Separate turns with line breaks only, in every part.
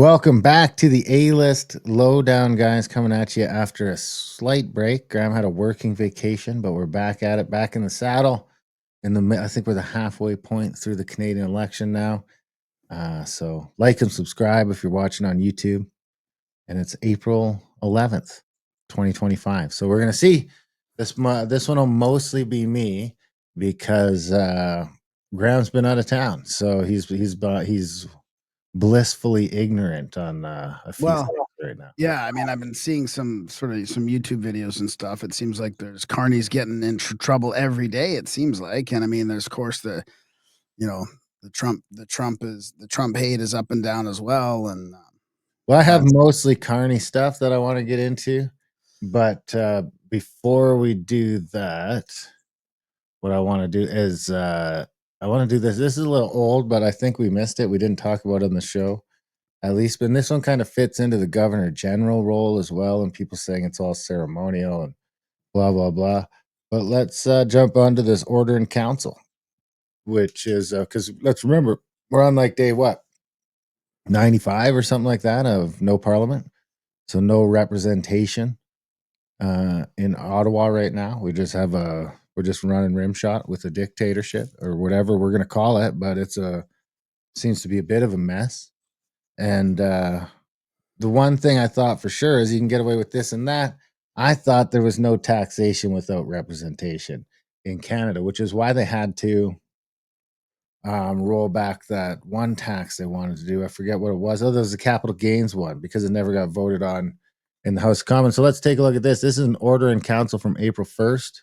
Welcome back to the A-list Lowdown, guys, coming at you after a slight break. Graham had a working vacation, but we're back at it, back in the saddle. I think we're the halfway point through the Canadian election now. So like and subscribe if you're watching on YouTube. And it's April 11th, 2025. So we're gonna see this. This one will mostly be me because Graham's been out of town, so he's blissfully ignorant on a few
Well,
things right now.
yeah, I mean, I've been seeing some YouTube videos and stuff. It seems like there's Carney's getting in trouble every day, it seems like. And I mean, there's of course you know, the Trump hate is up and down as well. And
Well, I have
that's
mostly Carney stuff that I want to get into, but before we do that, what I want to do is I want to do this. This is a little old, but I think we missed it. We didn't talk about it on the show, at least. But this one kind of fits into the governor general role as well, and people saying it's all ceremonial and blah blah blah. But let's jump onto this order in council, which is because let's remember we're on like day what 95 or something like that of no parliament, so no representation in Ottawa right now. We're just running rimshot with a dictatorship or whatever we're gonna call it, but seems to be a bit of a mess. And the one thing I thought for sure is you can get away with this and that. I thought there was no taxation without representation in Canada, which is why they had to roll back that one tax they wanted to do. I forget what it was. Oh, there was the capital gains one because it never got voted on in the House of Commons. So let's take a look at this. This is an order in council from April 1st.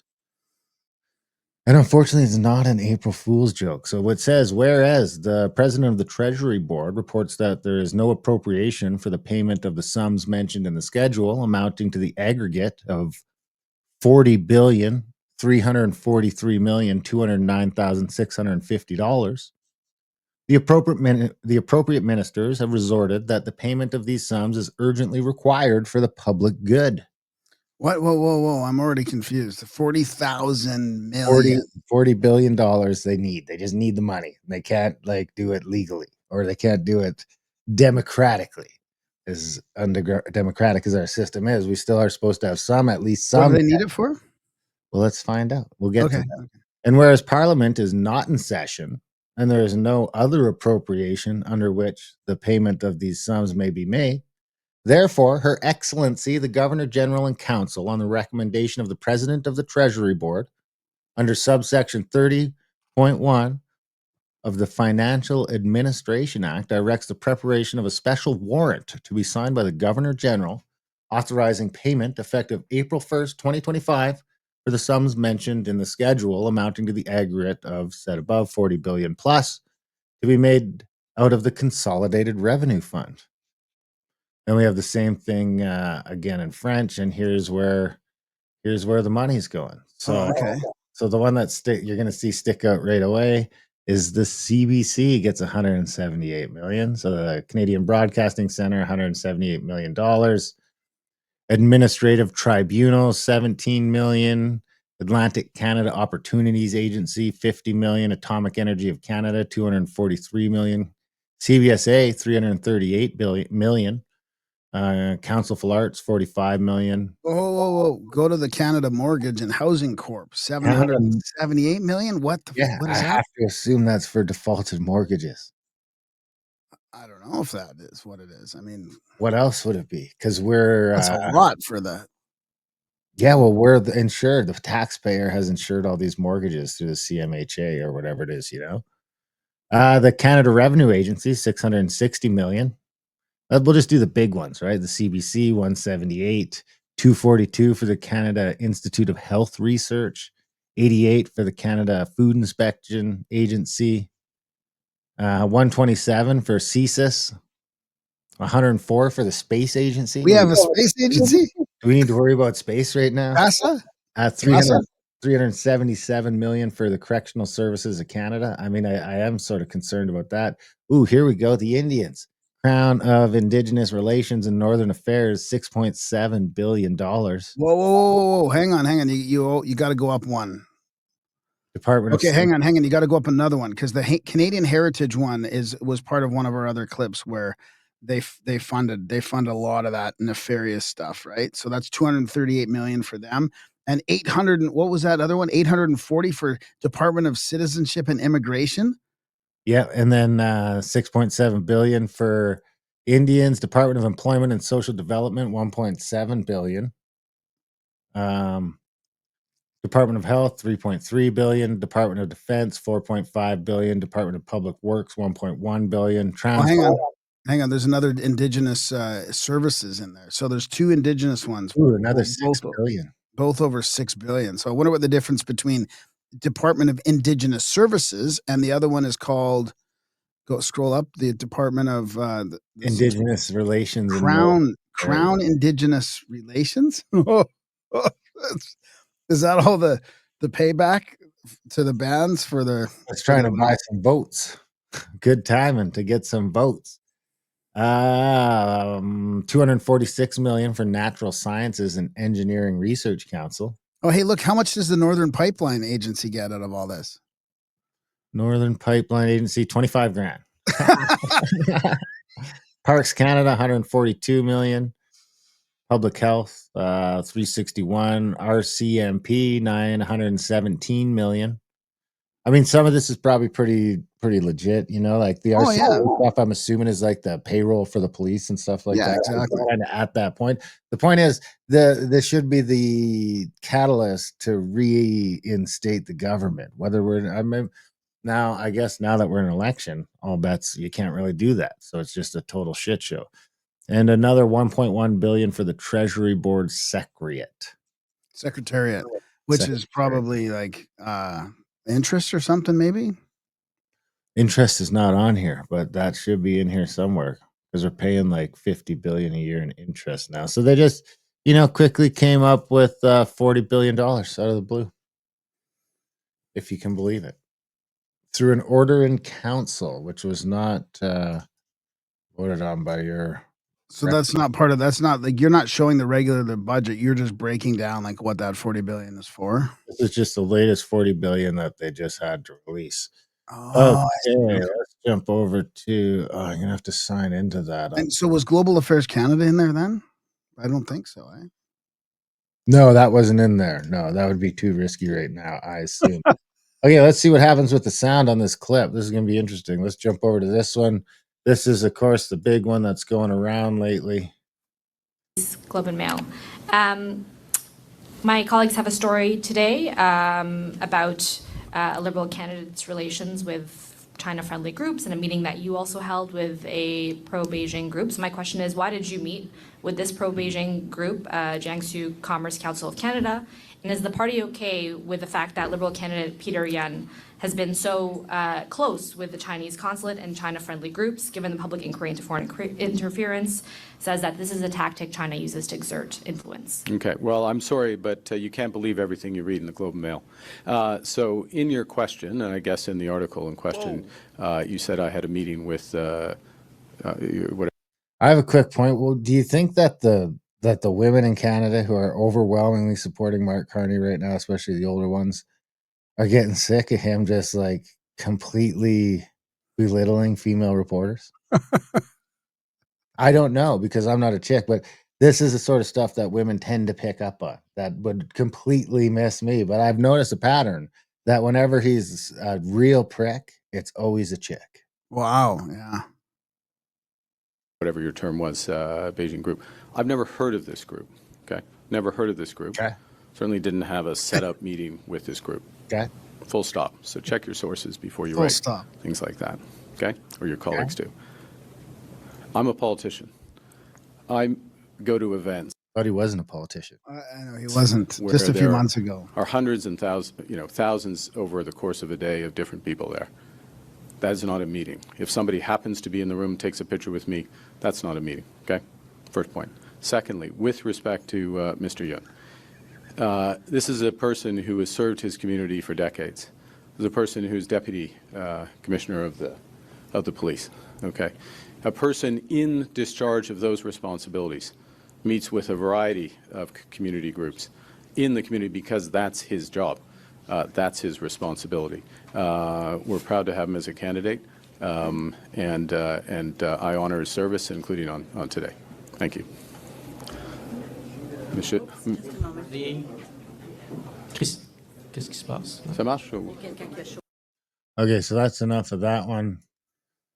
And unfortunately, it's not an April Fool's joke. So it says, whereas the president of the Treasury Board reports that there is no appropriation for the payment of the sums mentioned in the schedule, amounting to the aggregate of $40,343,209,650. The appropriate ministers have resorted that the payment of these sums is urgently required for the public good.
what? Whoa! I'm already confused. 40,000
40,
million.
$40 billion they need. They just need the money. They can't like do it legally, or they can't do it democratically. As undemocratic as our system is, we still are supposed to have at least
What do
some.
they need it for?
Well, let's find out. We'll get to
Okay.
that. And whereas Parliament is not in session and there is no other appropriation under which the payment of these sums may be made, therefore, Her Excellency, the Governor General and Council, on the recommendation of the President of the Treasury Board, under subsection 30.1 of the Financial Administration Act, directs the preparation of a special warrant to be signed by the Governor General, authorizing payment effective April 1st, 2025, for the sums mentioned in the schedule, amounting to the aggregate of said above 40 billion plus, to be made out of the Consolidated Revenue Fund. And we have the same thing again in French, and here's where the money's going. So,
Okay.
so the one that you're going to see stick out right away is the CBC gets 178 million. So the Canadian Broadcasting Center, 178 million dollars. Administrative Tribunal, 17 million. Atlantic Canada Opportunities Agency, 50 million. Atomic Energy of Canada, 243 million. CBSA, 338 million. Council for Arts, 45 million.
Whoa! Go to the Canada Mortgage and Housing Corp.
Canada,
778 million. What is
I
that?
have to assume that's for defaulted mortgages.
I don't know if that is what it is. I mean,
What else would it be? Because we're
that's a lot for that.
yeah, well, we're insured. The taxpayer has insured all these mortgages through the CMHA or whatever it is, The Canada Revenue Agency, 660 million. We'll just do the big ones, right? The CBC, 178, 242 for the Canada Institute of Health Research, 88 for the Canada Food Inspection Agency, 127 for CSIS, 104 for the Space Agency.
We have a space agency?
Do we need to worry about space right now?
NASA?
377 million for the Correctional Services of Canada. I mean, I am sort of concerned about that. Ooh, here we go. The Indians. Crown of Indigenous Relations and Northern Affairs, $6.7 billion.
Whoa! Hang on. You got to go up one.
Department
Okay,
of
hang on. You got to go up another one because the Canadian Heritage one was part of one of our other clips where they fund a lot of that nefarious stuff, right? So that's 238 million for them, and 800 and what was that other one? 840 for Department of Citizenship and Immigration.
Yeah, and then 6.7 billion for Indians, Department of Employment and Social Development, 1.7 billion. Department of Health, 3.3 billion, Department of Defense, 4.5 billion, Department of Public Works, 1.1 billion,
Oh,
transport.
hang on. There's another Indigenous services in there. So there's two Indigenous ones,
Ooh, another 6
both
billion.
both over 6 billion. So I wonder what the difference between Department of Indigenous Services and the other one is called. Go scroll up the Department of
Indigenous Relations in North
Crown Indigenous Relations. Is that all the payback to the bands for the?
It's trying to buy some votes. Good timing to get some votes. 246 million for Natural Sciences and Engineering Research Council.
Oh, hey, look, how much does the Northern Pipeline Agency get out of all this?
Northern Pipeline Agency, 25 grand. Parks Canada, 142 million. Public Health, 361. RCMP, 917 million. I mean, some of this is probably pretty legit, you know, like the RCMP stuff, I'm assuming is like the payroll for the police and stuff like that.
Exactly.
Kind of at that point. The point is this should be the catalyst to reinstate the government. Now, I guess now that we're in an election, all bets, you can't really do that. So it's just a total shit show. And another 1.1 billion for the Treasury Board
Secretariat, which is probably like interest or something, maybe.
Interest is not on here, but that should be in here somewhere because we're paying like 50 billion a year in interest now. So they just, quickly came up with $40 billion out of the blue, if you can believe it, through an order in council, which was not voted on by your.
So that's not like you're not showing the budget. You're just breaking down like what that 40 billion is for.
This is just the latest 40 billion that they just had to release.
Oh,
okay, let's jump over to. Oh, I'm gonna have to sign into that.
And so was Global Affairs Canada in there then? I don't think so.
No, that wasn't in there. No, that would be too risky right now, I assume. Okay, let's see what happens with the sound on this clip. This is going to be interesting. Let's jump over to this one. This is, of course, the big one that's going around lately.
Globe and Mail. My colleagues have a story today about a Liberal candidate's relations with China-friendly groups and a meeting that you also held with a pro-Beijing group. So my question is, why did you meet with this pro-Beijing group, Jiangsu Commerce Council of Canada? And is the party okay with the fact that Liberal candidate Peter Yan has been so close with the Chinese consulate and China-friendly groups, given the public inquiry into foreign interference, says that this is a tactic China uses to exert influence?
Okay, well, I'm sorry, but you can't believe everything you read in the Globe and Mail. So in your question, and I guess in the article in question, you said I had a meeting with whatever.
I have a quick point. Well, do you think that the women in Canada who are overwhelmingly supporting Mark Carney right now, especially the older ones, are getting sick of him just like completely belittling female reporters? I don't know because I'm not a chick, but this is the sort of stuff that women tend to pick up on that would completely miss me. But I've noticed a pattern that whenever he's a real prick, it's always a chick.
Wow. Yeah.
Whatever your term was, Beijing group. I've never heard of this group. Okay. Never heard of this group.
Okay.
Certainly didn't have a set-up meeting with this group.
Okay.
Full stop. So check your sources before you
Full
write
stop.
things like that. Okay? Or your colleagues do. I'm a politician. I go to events.
But he wasn't a politician.
I know he wasn't just a few months ago.
Are hundreds and thousands over the course of a day of different people there. That is not a meeting. If somebody happens to be in the room, takes a picture with me, that's not a meeting. Okay? First point. Secondly, with respect to Mr. Yun, this is a person who has served his community for decades. This is a person who's deputy commissioner of the police. Okay, a person in discharge of those responsibilities meets with a variety of community groups in the community because that's his job. That's his responsibility. We're proud to have him as a candidate. and I honor his service, including on today. Thank you. Monsieur,
Qu'est-ce qui se passe?
ça marche?
Okay, so that's enough of that one.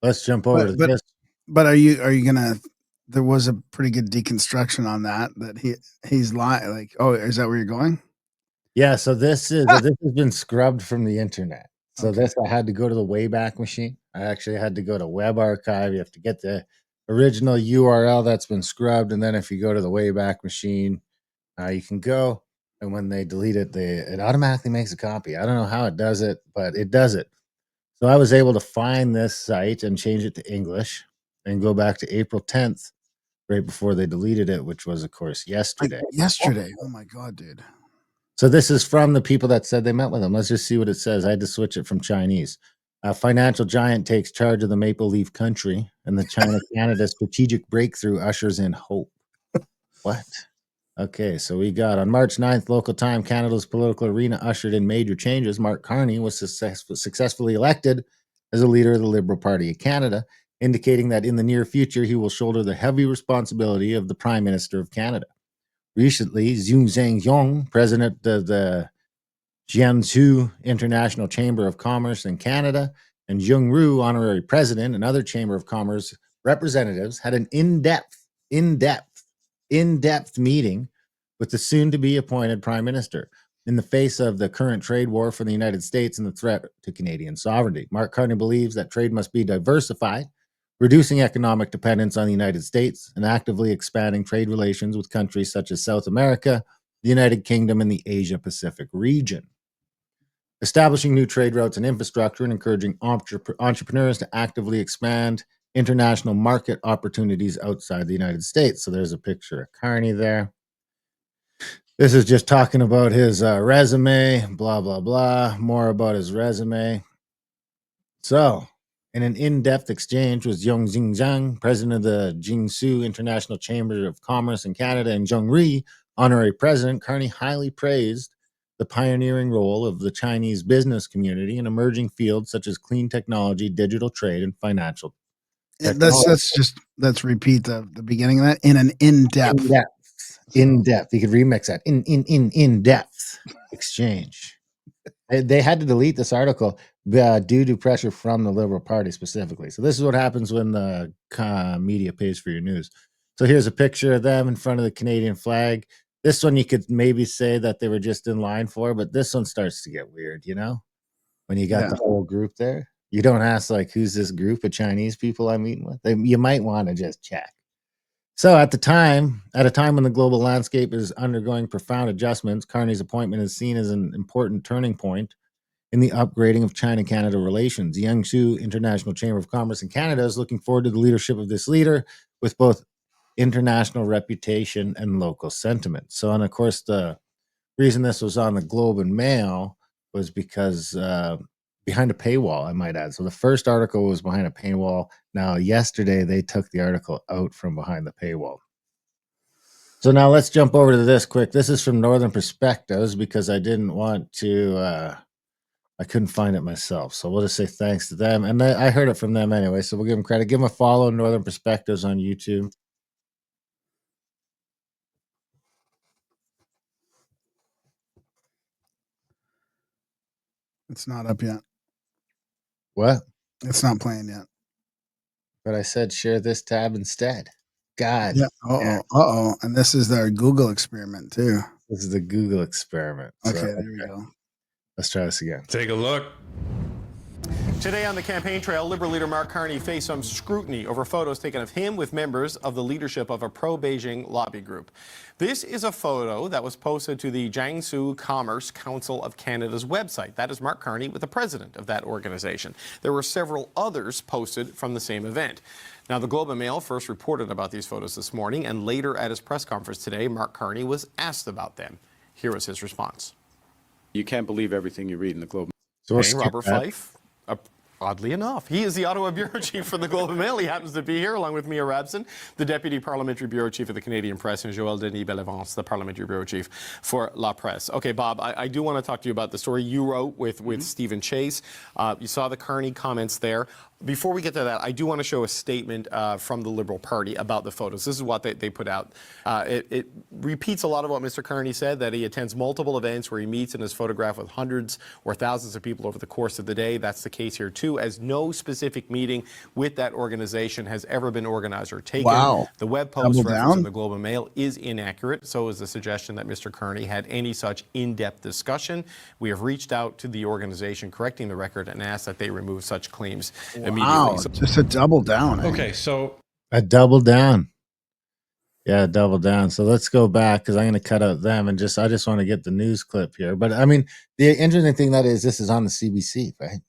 Let's jump over to this.
But are you gonna? There was a pretty good deconstruction on that he's lying. Like, oh, is that where you're going?
Yeah, so this has been scrubbed from the internet. So
Okay.
this, I had to go to the Wayback Machine. I actually had to go to Web Archive. You have to get the original URL that's been scrubbed, and then if you go to the Wayback Machine, you can go. And when they delete it, it automatically makes a copy. I don't know how it does it, but it does it. So I was able to find this site and change it to English and go back to April 10th, right before they deleted it, which was, of course, yesterday.
Yesterday. Oh my God, dude.
So this is from the people that said they met with him. Let's just see what it says. I had to switch it from Chinese. A financial giant takes charge of the Maple Leaf country, and the China-Canada strategic breakthrough ushers in hope. What? Okay, so we got on March 9th, local time, Canada's political arena ushered in major changes. Mark Carney was successfully elected as a leader of the Liberal Party of Canada, indicating that in the near future, he will shoulder the heavy responsibility of the Prime Minister of Canada. Recently, Zhu Zhengyong, president of the Jiangsu International Chamber of Commerce in Canada, and Zheng Ru, honorary president, and other Chamber of Commerce representatives had an in-depth meeting with the soon-to-be appointed Prime Minister in the face of the current trade war for the United States and the threat to Canadian sovereignty. Mark Carney believes that trade must be diversified, reducing economic dependence on the United States and actively expanding trade relations with countries such as South America, the United Kingdom, and the Asia-Pacific region. Establishing new trade routes and infrastructure and encouraging entrepreneurs to actively expand international market opportunities outside the United States. So there's a picture of Carney there. This is just talking about his resume, blah, blah, blah. More about his resume. So, in an in-depth exchange with Zhong Xingjiang, president of the Jiangsu International Chamber of Commerce in Canada, and Zheng Ri, honorary president, Carney highly praised the pioneering role of the Chinese business community in emerging fields such as clean technology, digital trade, and financial technology.
Let's repeat the beginning of that in an in-depth.
In-depth. You could remix that. In-depth exchange. They had to delete this article due to pressure from the Liberal Party specifically. So this is what happens when the media pays for your news. So here's a picture of them in front of the Canadian flag. This one you could maybe say that they were just in line for, but this one starts to get weird, you know? When you got the whole group there. You don't ask, like, who's this group of Chinese people I'm meeting with? You might want to just check. So at a time when the global landscape is undergoing profound adjustments, Carney's appointment is seen as an important turning point in the upgrading of China-Canada relations. The Jiangsu International Chamber of Commerce in Canada is looking forward to the leadership of this leader with both international reputation and local sentiment. So, and of course, the reason this was on the Globe and Mail was because behind a paywall, I might add. So the first article was behind a paywall. Now, yesterday, they took the article out from behind the paywall. So now let's jump over to this quick. This is from Northern Perspectives because I didn't want to, I couldn't find it myself. So we'll just say thanks to them. And I heard it from them anyway, so we'll give them credit. Give them a follow, Northern Perspectives on YouTube.
It's not up yet.
What?
It's not playing yet.
But I said share this tab instead. God.
Yeah. Uh-oh. And this is their Google experiment too.
This is the Google experiment.
Okay,
So,
there we go.
Let's try this again.
Take a look.
Today on the campaign trail, Liberal leader Mark Carney faced some scrutiny over photos taken of him with members of the leadership of a pro-Beijing lobby group. This is a photo that was posted to the Jiangsu Commerce Council of Canada's website. That is Mark Carney with the president of that organization. There were several others posted from the same event. Now, the Globe and Mail first reported about these photos this morning, and later at his press conference today, Mark Carney was asked about them. Here was his response.
You can't believe everything you read in the Globe.
So we'll
Hey,
skip
Robert
that.
Fife, oddly enough, he is the Ottawa bureau chief for the Globe and Mail. He happens to be here along with Mia Rabson, the deputy parliamentary bureau chief of the Canadian Press, and Joël Denis Bellevance, the parliamentary bureau chief for La Presse. Okay, Bob, I do want to talk to you about the story you wrote with Stephen Chase. You saw the Carney comments there. Before we get to that, I do want to show a statement from the Liberal Party about the photos. This is what they put out. It repeats a lot of what Mr. Carney said, that he attends multiple events where he meets and is photographed with hundreds or thousands of people over the course of the day. That's the case here, too, as no specific meeting with that organization has ever been organized or taken.
Wow.
The web post
Double
reference in
down?
the Globe and Mail is inaccurate. So is the suggestion that Mr. Carney had any such in-depth discussion. We have reached out to the organization correcting the record and asked that they remove such claims immediately.
Wow,
So
just a double down. Eh?
Okay, so
A double down. Yeah, double down. So let's go back because I'm going to cut out them and I just want to get the news clip here. But I mean, the interesting thing that is, this is on the CBC, right?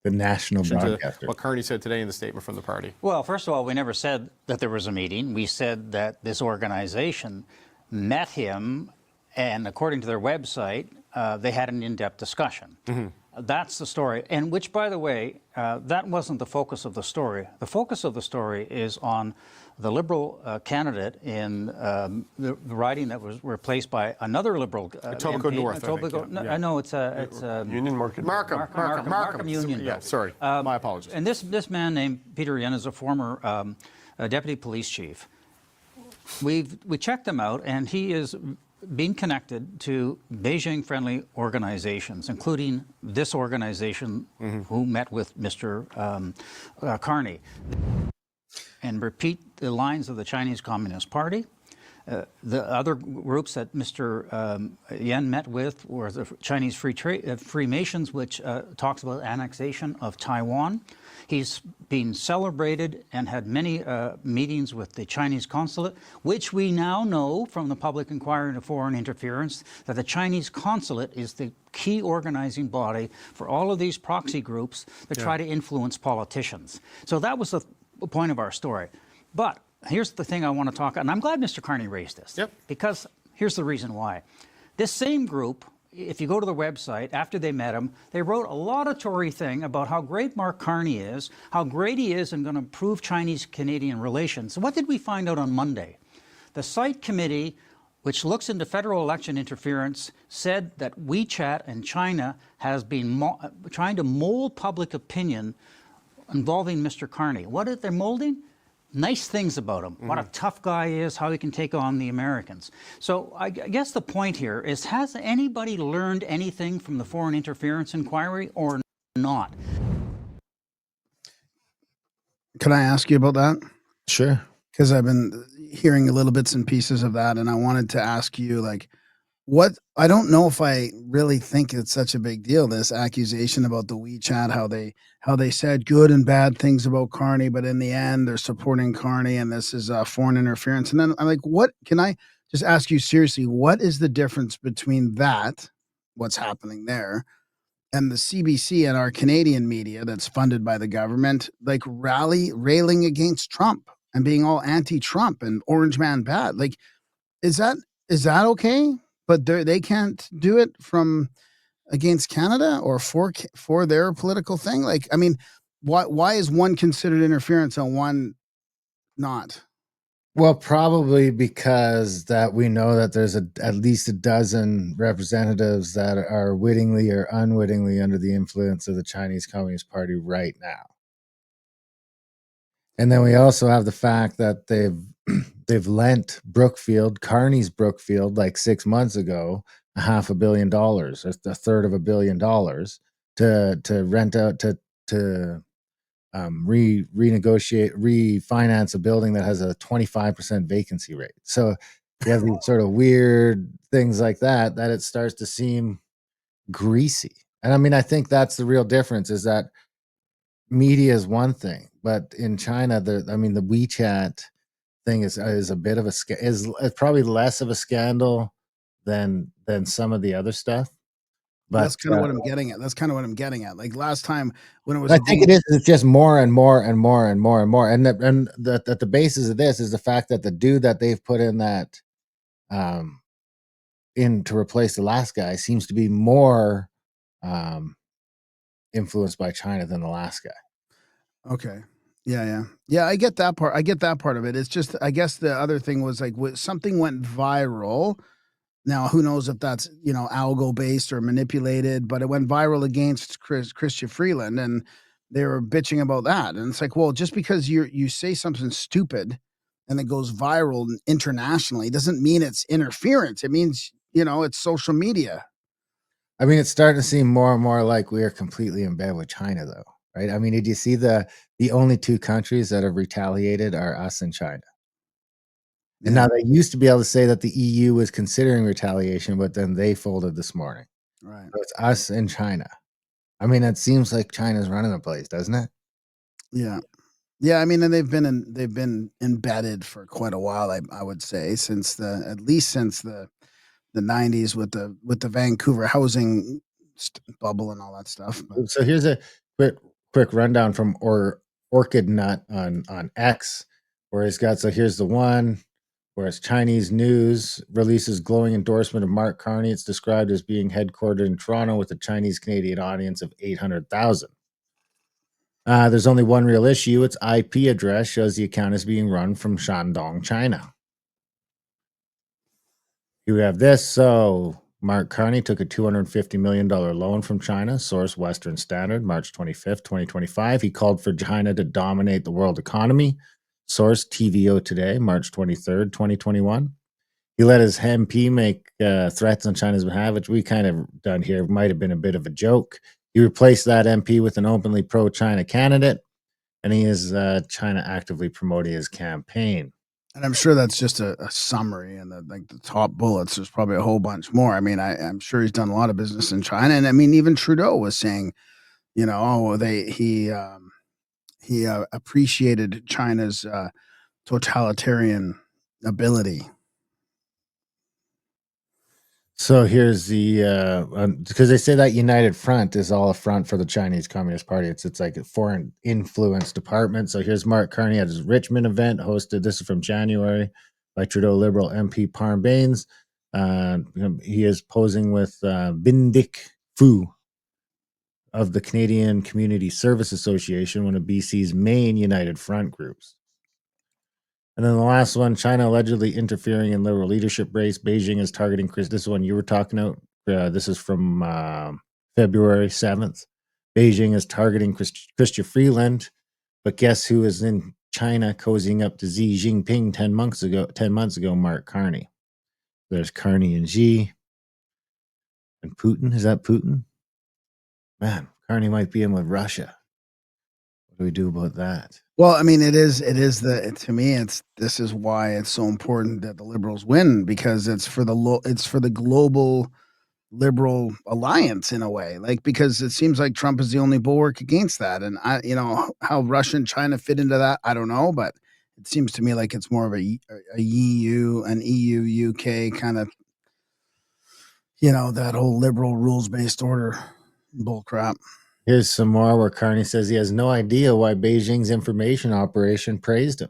The national broadcaster.
what Carney said today in the statement from the party.
Well, first of all, we never said that there was a meeting. We said that this organization met him, and according to their website, they had an in-depth discussion. That's the story, and which, by the way, that wasn't the focus of the story. The focus of the story is on the Liberal candidate in the riding that was replaced by another Liberal
Etobicoke
MP.
North, I think,
Etobicoke,
yeah.
no, I know it's
Union Market.
Markham Union.
Yeah, sorry. My apologies.
And this man named Peter Yen is a former deputy police chief. We checked him out, and he is being connected to Beijing-friendly organizations, including this organization who met with Mr. Carney, and repeat the lines of the Chinese Communist Party. The other groups that Mr. Yen met with were the Chinese Freemasons, which talks about annexation of Taiwan. He's been celebrated and had many meetings with the Chinese consulate, which we now know from the public inquiry into foreign interference that the Chinese consulate is the key organizing body for all of these proxy groups that try to influence politicians. So that was the point of our story. But here's the thing I want to talk about, and I'm glad Mr. Carney raised this, because here's the reason why. This same group, if you go to the website, after they met him, they wrote a laudatory thing about how great Mark Carney is, how great he is and going to improve Chinese-Canadian relations. So what did we find out on Monday? The site committee, which looks into federal election interference, said that WeChat and China has been trying to mold public opinion involving Mr. Carney. What are they molding? Nice things about him, what a tough guy he is, how he can take on the Americans. So I guess the point here is, has anybody learned anything from the foreign interference inquiry or not?
Can I ask you about that?
Sure.
Because I've been hearing little bits and pieces of that, and I wanted to ask you, like, what, I don't know if I really think it's such a big deal, this accusation about the WeChat, how they said good and bad things about Carney, but in the end they're supporting Carney and this is foreign interference. And then I'm like, what, can I just ask you seriously, what is the difference between that, what's happening there, and the CBC and our Canadian media that's funded by the government, like railing against Trump and being all anti-Trump and orange man bad? Like, is that okay? But they can't do it from against Canada or for their political thing. Like, I mean, why is one considered interference and one not?
Well, probably because that we know that there's at least a dozen representatives that are wittingly or unwittingly under the influence of the Chinese Communist Party right now. And then we also have the fact that they've lent Brookfield, Carney's Brookfield, like 6 months ago, $500 million, or a third of $1 billion, to rent out to refinance a building that has a 25% vacancy rate. So you have these sort of weird things like that it starts to seem greasy. And I mean, I think that's the real difference, is that media is one thing, but in China, the WeChat thing is a bit of is probably less of a scandal than some of the other stuff. But
that's kind of what I'm getting at. That's kind of what I'm getting at. Like last time when it was,
I think it's just more and more and more and more and more. And the basis of this is the fact that the dude that they've put in that in to replace the last guy seems to be more influenced by China than the last guy.
Okay. Yeah. I get that part. I get that part of it. It's just, I guess the other thing was like, something went viral. Now, who knows if that's, algo based or manipulated, but it went viral against Christian Freeland, and they were bitching about that. And it's like, well, just because you say something stupid and it goes viral internationally doesn't mean it's interference. It means, it's social media.
I mean, it's starting to seem more and more like we are completely in bed with China, though, right? I mean, did you see the only two countries that have retaliated are us and China? And
Yeah,
now they used to be able to say that the EU was considering retaliation, but then they folded this morning.
right.
So it's us and China. I mean, it seems like China's running the place, doesn't it?
Yeah. Yeah, I mean, and they've been embedded for quite a while, I would say, at least since the '90s with the Vancouver housing bubble and all that stuff. But
So here's a quick rundown from Orchid Nut on X, where he's got, so here's the one where it's Chinese news releases glowing endorsement of Mark Carney. It's described as being headquartered in Toronto with a Chinese Canadian audience of 800,000. There's only one real issue. Its IP address shows the account is being run from Shandong, China. You have this. So Mark Carney took a $250 million loan from China, source Western Standard, March 25th, 2025. He called for China to dominate the world economy, source TVO Today, March 23rd, 2021. He let his MP make threats on China's behalf, which we kind of done here. Might have been a bit of a joke. He replaced that MP with an openly pro-China candidate, and he is China actively promoting his campaign.
and I'm sure that's just a summary, and the top bullets. There's probably a whole bunch more. I mean, I'm sure he's done a lot of business in China, and I mean, even Trudeau was saying, he appreciated China's totalitarian ability.
So here's the because they say that United Front is all a front for the Chinese Communist Party. It's like a foreign influence department. So here's Mark Carney at his Richmond event hosted. This is from January by Trudeau Liberal MP Parm Baines. He is posing with Bindik Fu of the Canadian Community Service Association, one of BC's main United Front groups. And then the last one, China allegedly interfering in Liberal leadership race. Beijing is targeting Chris. This is one you were talking about. This is from February 7th. Beijing is targeting Chrystia Freeland. But guess who is in China cozying up to Xi Jinping 10 months ago? Mark Carney. There's Carney and Xi. And Putin. Is that Putin? Man, Carney might be in with Russia. What do we do about that?
Well, I mean, it is to me, this is why it's so important that the Liberals win, because it's for the global liberal alliance in a way, like, because it seems like Trump is the only bulwark against that. And how Russia and China fit into that, I don't know, but it seems to me like it's more of a EU, an EU UK kind of, that whole liberal rules based order bull crap.
Here's some more where Carney says he has no idea why Beijing's information operation praised him.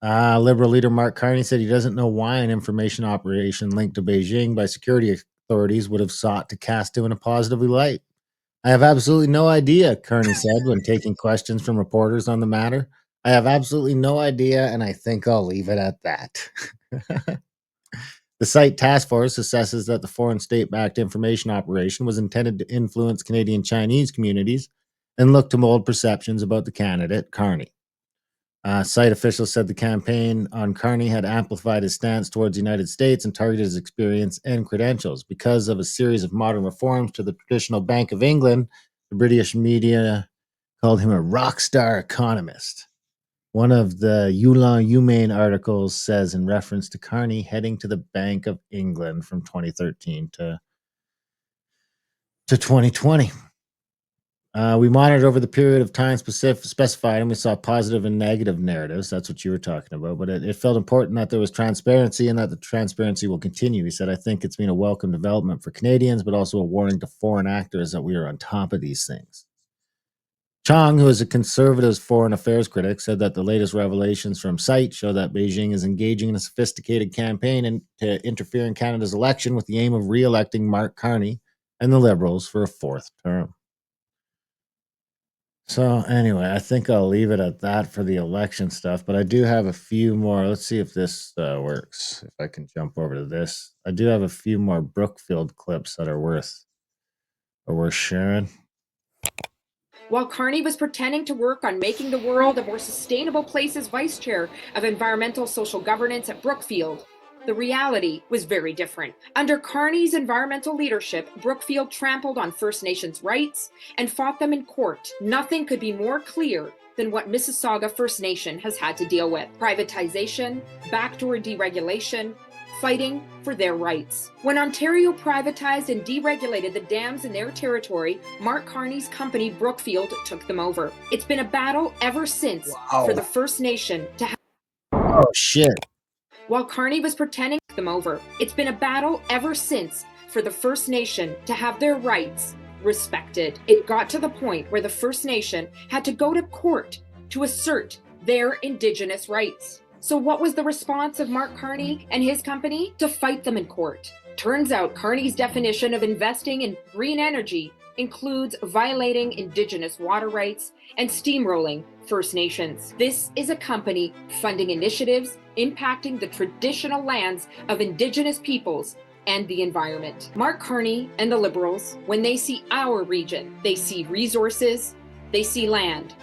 Liberal leader Mark Carney said he doesn't know why an information operation linked to Beijing by security authorities would have sought to cast him in a positive light. I have absolutely no idea, Carney said when taking questions from reporters on the matter. I have absolutely no idea, and I think I'll leave it at that. The site task force assesses that the foreign state-backed information operation was intended to influence Canadian Chinese communities and look to mold perceptions about the candidate, Carney. Site officials said the campaign on Carney had amplified his stance towards the United States and targeted his experience and credentials. Because of a series of modern reforms to the traditional Bank of England, the British media called him a rock star economist. One of the Yulon Humane articles says, in reference to Carney heading to the Bank of England from 2013 to 2020. We monitored over the period of time specified, and we saw positive and negative narratives. That's what you were talking about. But it felt important that there was transparency and that the transparency will continue. He said, I think it's been a welcome development for Canadians, but also a warning to foreign actors that we are on top of these things. Chong, who is a Conservative's foreign affairs critic, said that the latest revelations from site show that Beijing is engaging in a sophisticated campaign to interfere in Canada's election with the aim of re-electing Mark Carney and the Liberals for a fourth term. So anyway, I think I'll leave it at that for the election stuff, but I do have a few more. Let's see if this works. If I can jump over to this. I do have a few more Brookfield clips that are worth sharing.
While Carney was pretending to work on making the world a more sustainable place as vice chair of environmental social governance at Brookfield, the reality was very different. Under Carney's environmental leadership, Brookfield trampled on First Nations rights and fought them in court. Nothing could be more clear than what Mississauga First Nation has had to deal with: privatization, backdoor deregulation, fighting for their rights. When Ontario privatized and deregulated the dams in their territory, Mark Carney's company Brookfield took them over. It's been a battle ever since for the First Nation to have.
Oh shit.
While Carney was pretending to them over, it's been a battle ever since for the First Nation to have their rights respected. It got to the point where the First Nation had to go to court to assert their Indigenous rights. So what was the response of Mark Carney and his company? To fight them in court. Turns out Carney's definition of investing in green energy includes violating Indigenous water rights and steamrolling First Nations. This is a company funding initiatives impacting the traditional lands of Indigenous peoples and the environment. Mark Carney and the Liberals, when they see our region, they see resources, they see land,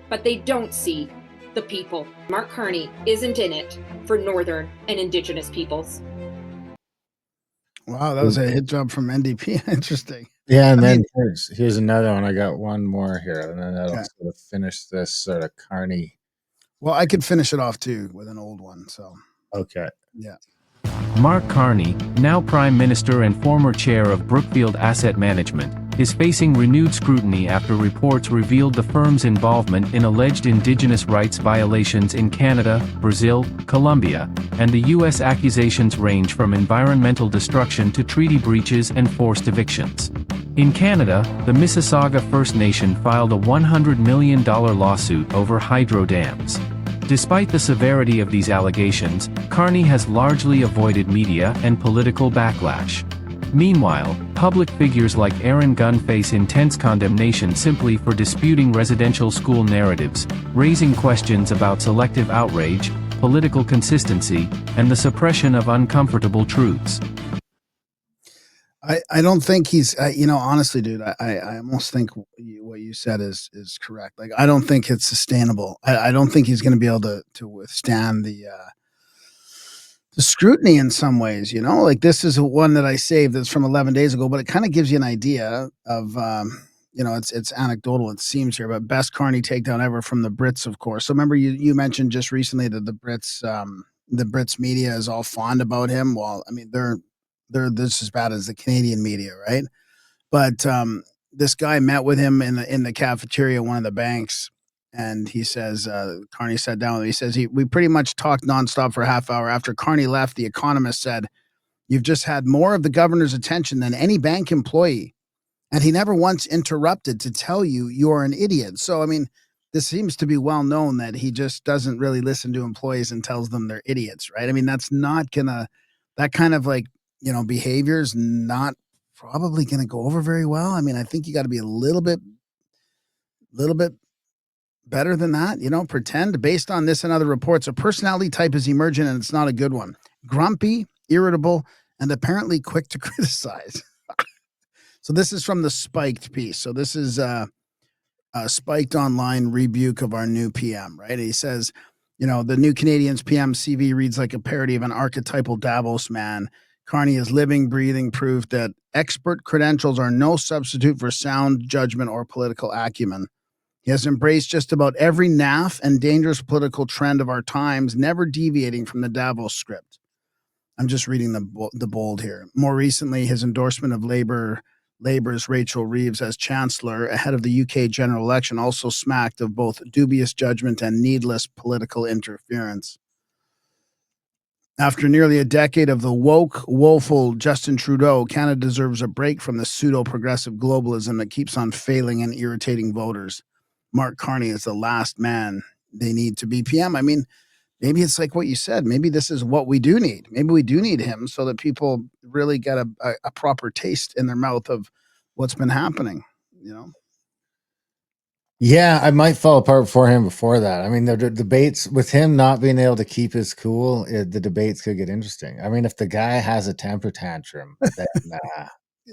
but they don't see the people. Mark Carney isn't in it for Northern and Indigenous peoples.
Wow, that was a hit job from NDP. Interesting.
Yeah, and then here's another one. I got one more here, and then that'll
Okay.
sort of finish this sort of Carney.
Well, I could finish it off too with an old one. So
Okay.
yeah.
Mark Carney, now Prime Minister and former chair of Brookfield Asset Management, is facing renewed scrutiny after reports revealed the firm's involvement in alleged Indigenous rights violations in Canada, Brazil, Colombia, and the U.S. accusations range from environmental destruction to treaty breaches and forced evictions. In Canada, the Mississauga First Nation filed a $100 million lawsuit over hydro dams. Despite the severity of these allegations, Carney has largely avoided media and political backlash. Meanwhile, public figures like Aaron Gunn face intense condemnation simply for disputing residential school narratives, raising questions about selective outrage, political consistency, and the suppression of uncomfortable truths.
I don't think he's, honestly, dude, I almost think what you said is correct. Like, I don't think it's sustainable. I don't think he's going to be able to withstand the scrutiny in some ways, like this is one that I saved that's from 11 days ago, but it kind of gives you an idea of, it's anecdotal, it seems here, but best Carney takedown ever from the Brits, of course. So remember you mentioned just recently that the Brits media is all fond about him. Well, I mean, they're this as bad as the Canadian media, right? But this guy met with him in the cafeteria, one of the banks, and he says, Carney sat down with him. He says, we pretty much talked nonstop for a half hour. After Carney left, the Economist said, "You've just had more of the governor's attention than any bank employee. And he never once interrupted to tell you you're an idiot." So, I mean, this seems to be well known that he just doesn't really listen to employees and tells them they're idiots, right? I mean, that's not gonna, that kind of behavior is not probably going to go over very well. I mean, I think you got to be a little bit better than that, pretend. Based on this and other reports, a personality type is emerging, and it's not a good one. Grumpy, irritable, and apparently quick to criticize. So this is from the Spiked piece. So this is a Spiked online rebuke of our new PM, right? He says, the new Canadians PM CV reads like a parody of an archetypal Davos man. Carney is living, breathing proof that expert credentials are no substitute for sound judgment or political acumen. He has embraced just about every naff and dangerous political trend of our times, never deviating from the Davos script. I'm just reading the bold here. More recently, his endorsement of Labour's Rachel Reeves as Chancellor ahead of the UK general election also smacked of both dubious judgment and needless political interference. After nearly a decade of the woke, woeful Justin Trudeau, Canada deserves a break from the pseudo-progressive globalism that keeps on failing and irritating voters. Mark Carney is the last man they need to be PM. I mean, maybe it's like what you said. Maybe this is what we do need. Maybe we do need him so that people really get a proper taste in their mouth of what's been happening,
Yeah, I might fall apart for him before that. I mean, the debates with him not being able to keep his cool, the debates could get interesting. I mean, if the guy has a temper tantrum, then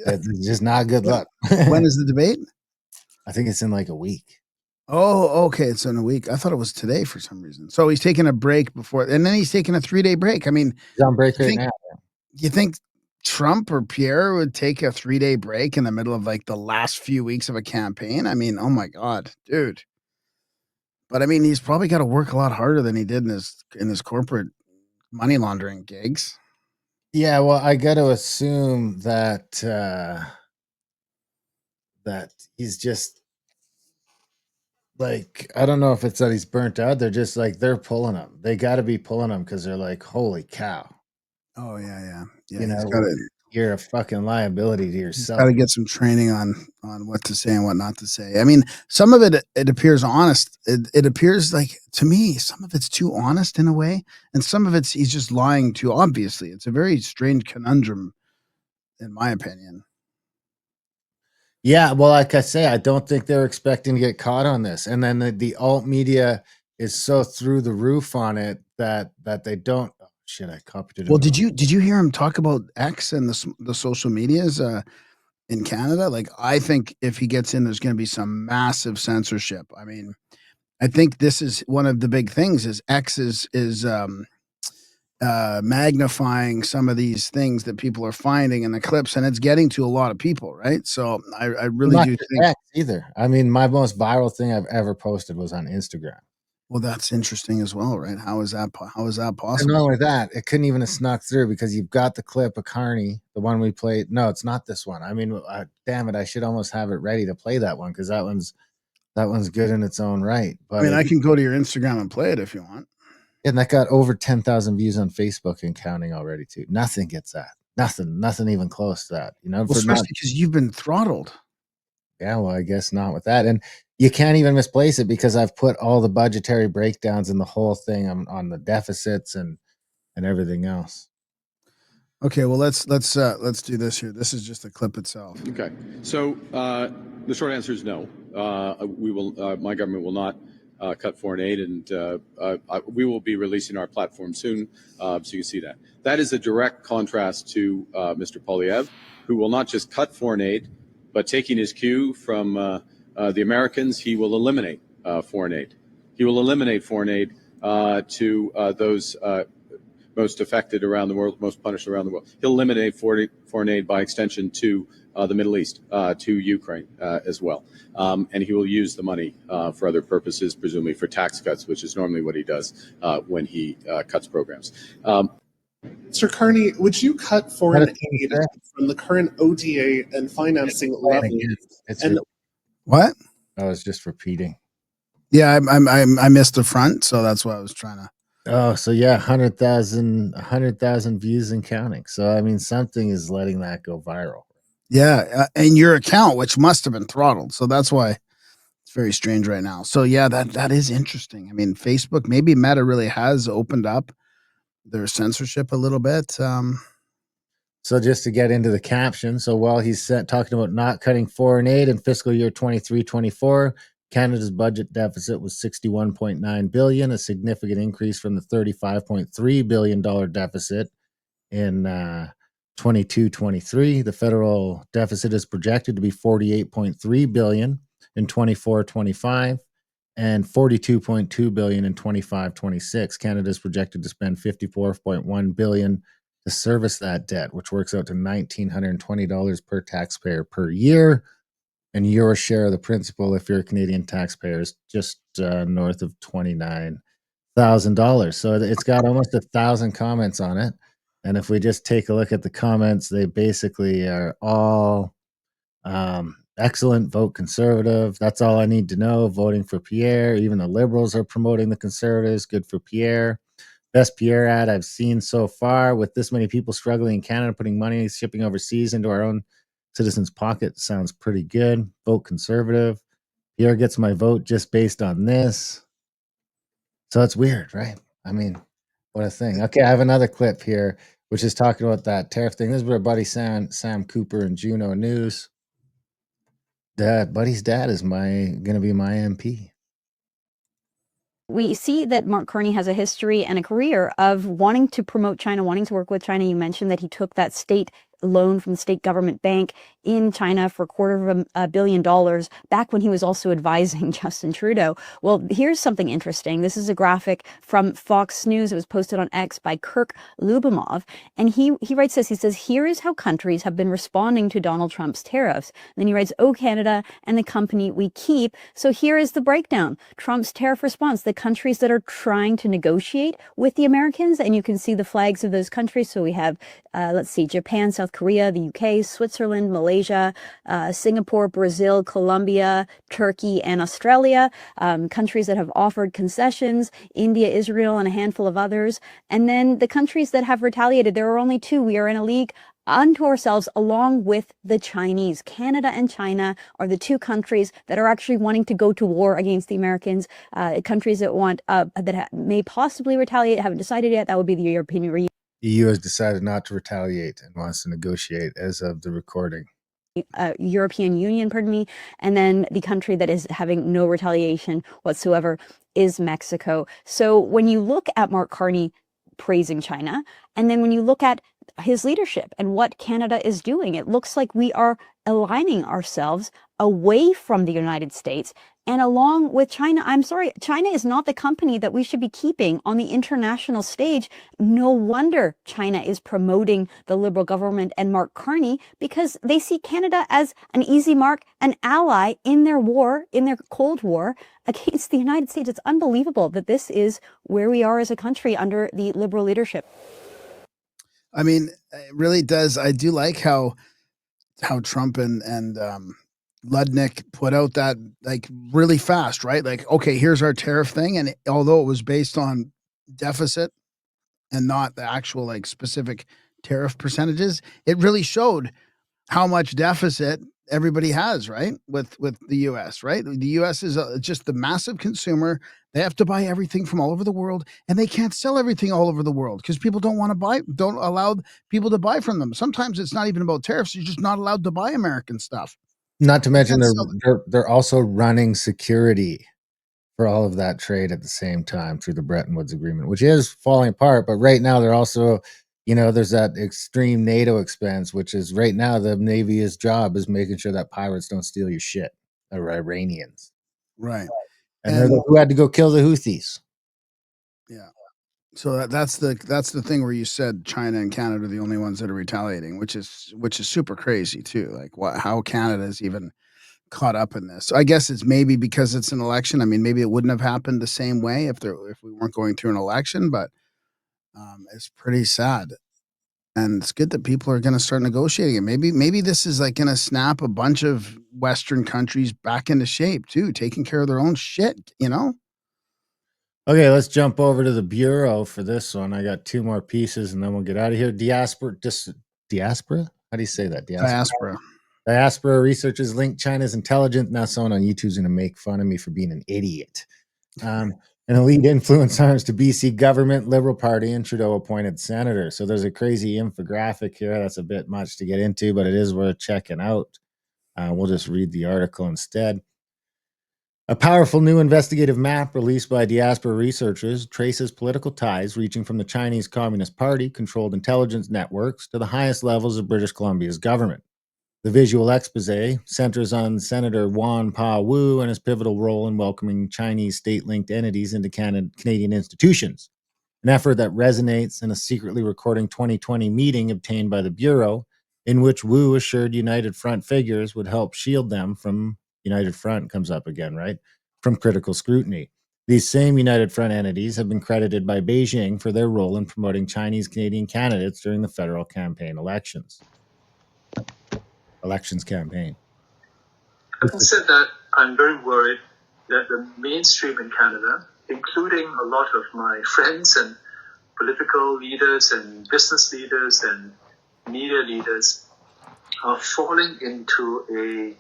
that's just not good luck.
When is the debate?
I think it's in like a week.
Oh, okay. It's in a week. I thought it was today for some reason. So he's taking a break before, and then he's taking a 3-day break. I mean,
He's on break
you
right
think,
now.
you think Trump or Pierre would take a 3-day break in the middle of like the last few weeks of a campaign? I mean, oh my God, dude. But I mean, he's probably got to work a lot harder than he did in his corporate money laundering gigs.
Yeah, well, I got to assume that that he's just like, I don't know if it's that he's burnt out. They're just like they're pulling him. They got to be pulling him because they're like, holy cow,
Oh yeah.
you
He's
know,
got to
you're a fucking liability to
He's
yourself.
gotta get some training on what to say and what not to say. I mean, some of it appears honest. It appears like to me, some of it's too honest in a way, and some of it's he's just lying too obviously. It's a very strange conundrum, in my opinion.
Yeah, well, like I say, I don't think they're expecting to get caught on this. And then the alt media is so through the roof on it that they don't. Oh, shit, I copied it.
Well, did you hear him talk about X and the social medias in Canada? Like, I think if he gets in, there's going to be some massive censorship. I mean, I think this is one of the big things is X is magnifying some of these things that people are finding in the clips, and it's getting to a lot of people, right? So I really
Not
do
just
think.
X either. I mean, my most viral thing I've ever posted was on Instagram.
Well, that's interesting as well, right? How is that
And
possible?
not only that, it couldn't even have snuck through because you've got the clip of Carney, the one we played. No, it's not this one. I mean, damn it, I should almost have it ready to play that one because that one's good in its own right.
I
But
mean, I can go to your Instagram and play it if you want.
and that got over 10,000 views on Facebook and counting already too. Nothing gets that. Nothing even close to that. You know,
Well,
for not.
especially because you've been throttled.
Yeah, well, I guess not with that. And you can't even misplace it because I've put all the budgetary breakdowns and the whole thing on the deficits and everything else.
Okay, well let's do this here. This is just a clip itself.
Okay. So the short answer is no. We will. My government will not cut foreign aid, and we will be releasing our platform soon, so you can see that. That is a direct contrast to Mr. Polyev, who will not just cut foreign aid, but taking his cue from the Americans, he will eliminate foreign aid. He will eliminate foreign aid to those most affected around the world, most punished around the world. He'll eliminate foreign aid by extension to the Middle East, to Ukraine as well. And he will use the money for other purposes, presumably for tax cuts, which is normally what he does when he cuts programs.
Mr. Carney, would you cut foreign aid from the current ODA and financing levy?
What?
I was just repeating.
Yeah, I missed the front, so that's why I was trying to.
Oh, so yeah, 100,000 views and counting. So I mean, something is letting that go viral.
Yeah, and your account, which must have been throttled, so that's why it's very strange right now. So yeah, that is interesting. I mean, Facebook, maybe Meta really has opened up their censorship a little bit.
So just to get into the caption, so while he's talking about not cutting foreign aid in fiscal year 23-24, Canada's budget deficit was $61.9 billion, a significant increase from the $35.3 billion deficit in 22-23. The federal deficit is projected to be $48.3 billion in 24-25 and $42.2 billion in 25-26. Canada is projected to spend $54.1 billion to service that debt, which works out to $1,920 per taxpayer per year. And your share of the principal, if you're a Canadian taxpayer, is just north of $29,000. So it's got almost 1,000 comments on it. And if we just take a look at the comments, they basically are all excellent, vote conservative. That's all I need to know. Voting for Pierre. Even the Liberals are promoting the Conservatives. Good for Pierre. Best Pierre ad I've seen so far. With this many people struggling in Canada, putting money shipping overseas into our own citizens' pocket sounds pretty good. Vote Conservative. Pierre gets my vote just based on this. So it's weird, right? I mean, what a thing. Okay, I have another clip here, which is talking about that tariff thing. This is our buddy Sam Cooper and Juno News. Buddy's dad is gonna be my MP.
We see that Mark Carney has a history and a career of wanting to promote China, wanting to work with China. You mentioned that he took that state loan from the state government bank in China for $250 million back when he was also advising Justin Trudeau. Well, here's something interesting. This is a graphic from Fox News. It was posted on X by Kirk Lubomov. And he writes this. He says, here is how countries have been responding to Donald Trump's tariffs. And then he writes, oh, Canada and the company we keep. So here is the breakdown. Trump's tariff response, the countries that are trying to negotiate with the Americans. And you can see the flags of those countries. So we have, let's see, Japan, South Korea, the UK, Switzerland, Malaysia, Singapore, Brazil, Colombia, Turkey, and Australia, countries that have offered concessions, India, Israel, and a handful of others. And then the countries that have retaliated, there are only two. We are in a league unto ourselves along with the Chinese. Canada and China are the two countries that are actually wanting to go to war against the Americans, countries that want, may possibly retaliate, haven't decided yet. That would be the European Union.
EU has decided not to retaliate and wants to negotiate as of the recording.
European Union, pardon me, and then the country that is having no retaliation whatsoever is Mexico. So when you look at Mark Carney praising China, and then when you look at his leadership and what Canada is doing, it looks like we are aligning ourselves away from the United States and along with China. I'm sorry, China is not the company that we should be keeping on the international stage. No wonder China is promoting the Liberal government and Mark Carney, because they see Canada as an easy mark, an ally in their war, in their Cold War against the United States. It's unbelievable that this is where we are as a country under the Liberal leadership.
I mean, it really does. I do like how Trump and Ludnick put out that like really fast, right? Like, okay, here's our tariff thing. And although it was based on deficit and not the actual like specific tariff percentages, it really showed how much deficit everybody has, right? With the US, right? The US is just the massive consumer. They have to buy everything from all over the world, and they can't sell everything all over the world because people don't want to buy, don't allow people to buy from them. Sometimes it's not even about tariffs. You're just not allowed to buy American stuff.
Not to mention they're also running security for all of that trade at the same time through the Bretton Woods Agreement, which is falling apart. But right now they're also, there's that extreme NATO expense, which is right now the Navy's job is making sure that pirates don't steal your shit, or Iranians.
Right.
And they're who had to go kill the Houthis.
Yeah. So that's the thing where you said China and Canada are the only ones that are retaliating, which is super crazy too. Like how Canada is even caught up in this. So I guess it's maybe because it's an election. I mean, maybe it wouldn't have happened the same way if we weren't going through an election, but it's pretty sad. And it's good that people are going to start negotiating it. Maybe this is like going to snap a bunch of Western countries back into shape too, taking care of their own shit,
Okay, let's jump over to the Bureau for this one. I got two more pieces and then we'll get out of here. Diaspora? How do you say that? Diaspora researchers link China's intelligence. Now someone on YouTube is going to make fun of me for being an idiot. An elite influence arms to BC government, Liberal Party, and Trudeau appointed senator. So there's a crazy infographic here. That's a bit much to get into, but it is worth checking out. We'll just read the article instead. A powerful new investigative map released by diaspora researchers traces political ties reaching from the Chinese Communist Party-controlled intelligence networks to the highest levels of British Columbia's government. The visual expose centers on Senator Wan Pa-Wu and his pivotal role in welcoming Chinese state-linked entities into Canadian institutions, an effort that resonates in a secretly recording 2020 meeting obtained by the Bureau, in which Wu assured United Front figures would help shield them from United Front comes up again, right? From critical scrutiny. These same United Front entities have been credited by Beijing for their role in promoting Chinese Canadian candidates during the federal elections campaign.
Having said that, I'm very worried that the mainstream in Canada, including a lot of my friends and political leaders and business leaders and media leaders, are falling into a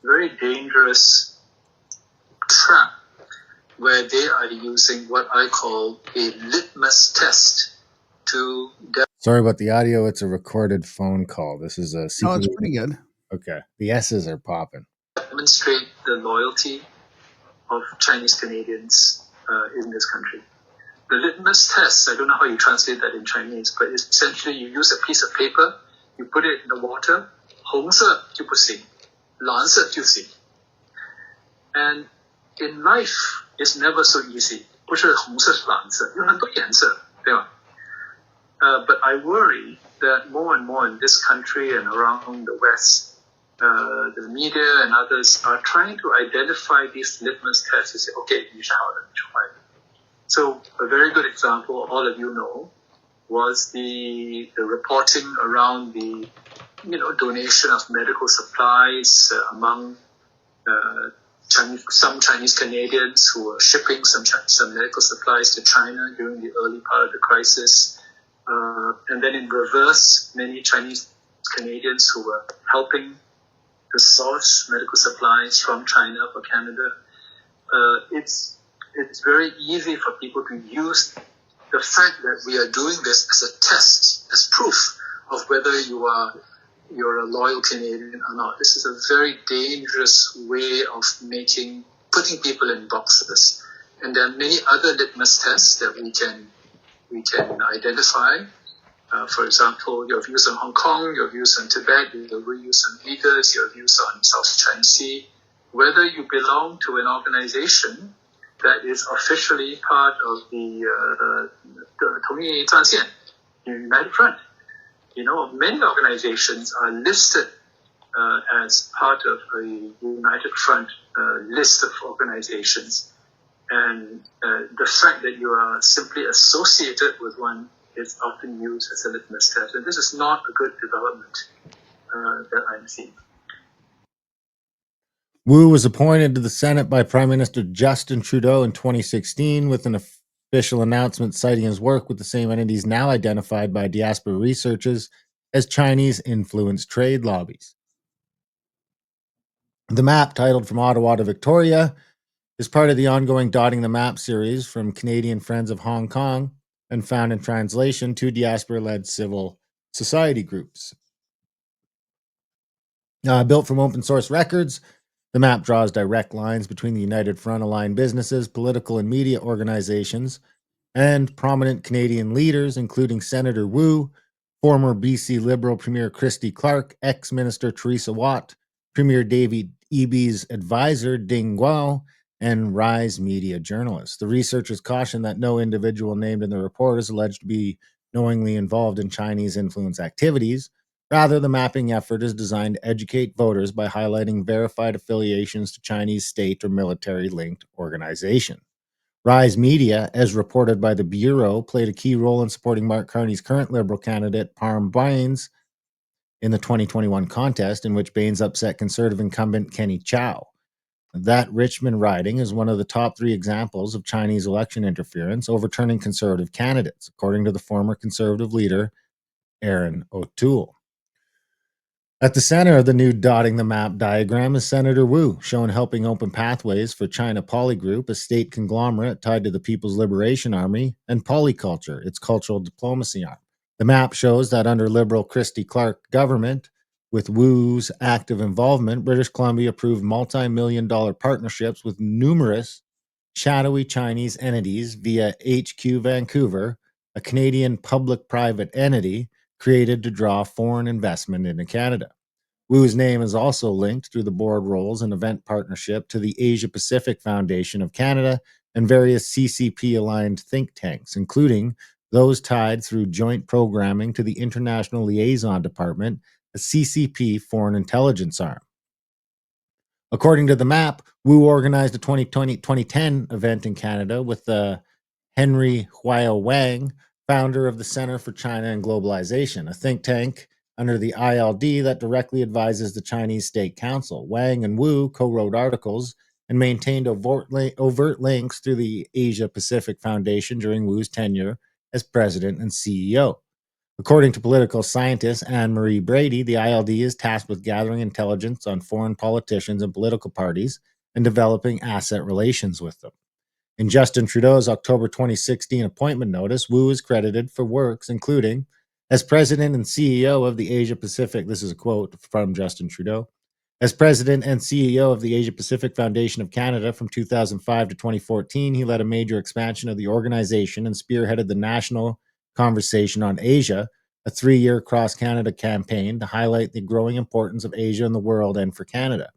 very dangerous trap where they are using what I call a litmus test to...
Sorry about the audio. It's a recorded phone call. This is a secret.
No, it's pretty good.
Okay. The S's are popping.
demonstrate the loyalty of Chinese Canadians in this country. The litmus test, I don't know how you translate that in Chinese, but essentially you use a piece of paper, you put it in the water, 红色就不行，蓝色就行。And in life, it's never so easy. 不是红色是蓝色，有很多颜色，对吧？ But I worry that more and more in this country and around the West, the media and others are trying to identify these litmus tests and say, okay, 你是好的，你是坏的。So a very good example, all of you know, was the reporting around the donation of medical supplies among some Chinese Canadians who were shipping some medical supplies to China during the early part of the crisis. And then in reverse, many Chinese Canadians who were helping to source medical supplies from China for Canada. It's very easy for people to use the fact that we are doing this as a test, as proof of whether you're a loyal Canadian or not. This is a very dangerous way of putting people in boxes. And there are many other litmus tests that we can identify. For example, your views on Hong Kong, your views on Tibet, your views on Uyghurs, your views on South China Sea, whether you belong to an organization that is officially part of the 统一战线, United Front. Many organizations are listed as part of a United Front list of organizations. And the fact that you are simply associated with one is often used as a litmus test. And this is not a good development that I'm seeing.
Wu was appointed to the Senate by Prime Minister Justin Trudeau in 2016 with an official announcement citing his work with the same entities now identified by diaspora researchers as Chinese-influenced trade lobbies. The map, titled From Ottawa to Victoria, is part of the ongoing Dotting the Map series from Canadian Friends of Hong Kong and found in translation to diaspora-led civil society groups. Built from open source records, the map draws direct lines between the United Front aligned businesses, political and media organizations, and prominent Canadian leaders, including Senator Wu, former BC Liberal Premier Christy Clark, ex-Minister Teresa Watt, Premier David Eby's advisor Ding Guo, and Rise media journalists. The researchers caution that no individual named in the report is alleged to be knowingly involved in Chinese influence activities. Rather, the mapping effort is designed to educate voters by highlighting verified affiliations to Chinese state or military-linked organization. Rise Media, as reported by the Bureau, played a key role in supporting Mark Carney's current Liberal candidate, Parm Bains, in the 2021 contest, in which Bains upset Conservative incumbent Kenny Chow. That Richmond riding is one of the top 3 examples of Chinese election interference overturning Conservative candidates, according to the former Conservative leader, Aaron O'Toole. At the center of the new Dotting the Map diagram is Senator Wu, shown helping open pathways for China Poly Group, a state conglomerate tied to the People's Liberation Army, and Polyculture, its cultural diplomacy arm. The map shows that under Liberal Christy Clark government, with Wu's active involvement, British Columbia approved multi-million-dollar partnerships with numerous shadowy Chinese entities via HQ Vancouver, a Canadian public-private entity created to draw foreign investment into Canada. Wu's name is also linked through the board roles and event partnership to the Asia Pacific Foundation of Canada and various CCP-aligned think tanks, including those tied through joint programming to the International Liaison Department, a CCP foreign intelligence arm. According to the map, Wu organized a 2010 event in Canada with Henry Huaya Wang, founder of the Center for China and Globalization, a think tank under the ILD that directly advises the Chinese State Council. Wang and Wu co-wrote articles and maintained overt links through the Asia Pacific Foundation during Wu's tenure as president and CEO. According to political scientist Anne-Marie Brady, the ILD is tasked with gathering intelligence on foreign politicians and political parties and developing asset relations with them. In Justin Trudeau's October 2016 appointment notice, Wu is credited for works including as president and CEO of the Asia Pacific, this is a quote from Justin Trudeau, As president and CEO of the Asia Pacific Foundation of Canada from 2005 to 2014, he led a major expansion of the organization and spearheaded the National Conversation on Asia, a 3-year cross-Canada campaign to highlight the growing importance of Asia in the world and for Canada.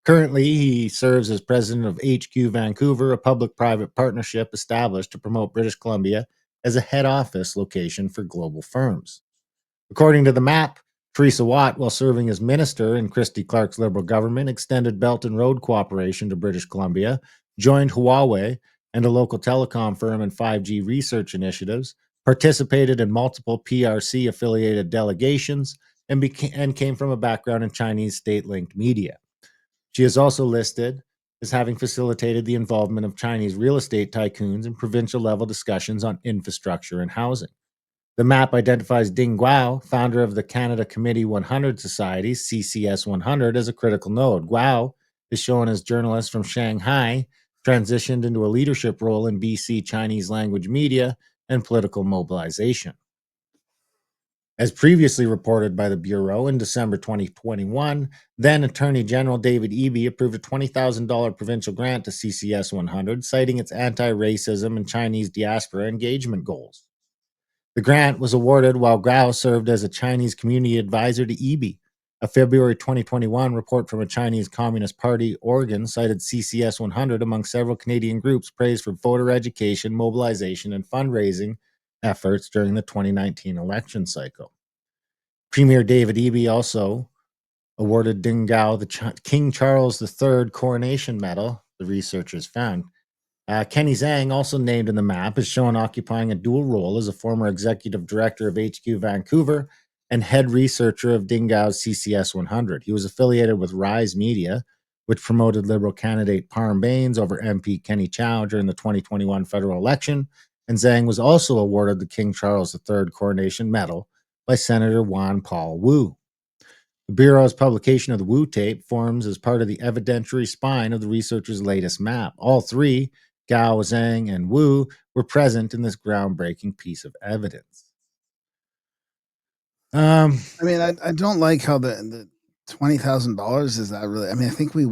Currently, he serves as president of HQ Vancouver, a public-private partnership established to promote British Columbia as a head office location for global firms. According to the map, Teresa Watt, while serving as minister in Christy Clark's Liberal government, extended Belt and Road cooperation to British Columbia, joined Huawei and a local telecom firm in 5G research initiatives, participated in multiple PRC-affiliated delegations, and came from a background in Chinese state-linked media. She is also listed as having facilitated the involvement of Chinese real estate tycoons in provincial-level discussions on infrastructure and housing. The map identifies Ding Guo, founder of the Canada Committee 100 Society, CCS 100, as a critical node. Guo is shown as journalist from Shanghai, transitioned into a leadership role in BC Chinese language media and political mobilization. As previously reported by the Bureau in December 2021, then Attorney General David Eby approved a $20,000 provincial grant to CCS 100, citing its anti-racism and Chinese diaspora engagement goals. The grant was awarded while Gao served as a Chinese community advisor to Eby. A February 2021 report from a Chinese Communist Party organ cited CCS 100 among several Canadian groups praised for voter education, mobilization, and fundraising efforts during the 2019 election cycle. Premier David Eby also awarded Ding Gao the King Charles III Coronation Medal, the researchers found. Kenny Zhang, also named in the map, is shown occupying a dual role as a former executive director of HQ Vancouver and head researcher of Ding Gao's CCS 100. He was affiliated with Rise Media, which promoted Liberal candidate Parm Bains over MP Kenny Chow during the 2021 federal election, and Zhang was also awarded the King Charles III Coronation Medal by Senator Juan Paul Wu. The Bureau's publication of the Wu tape forms as part of the evidentiary spine of the researchers' latest map. All three, Gao, Zhang, and Wu, were present in this groundbreaking piece of evidence.
I mean, I don't like how the $20,000 is that really. I mean, I think we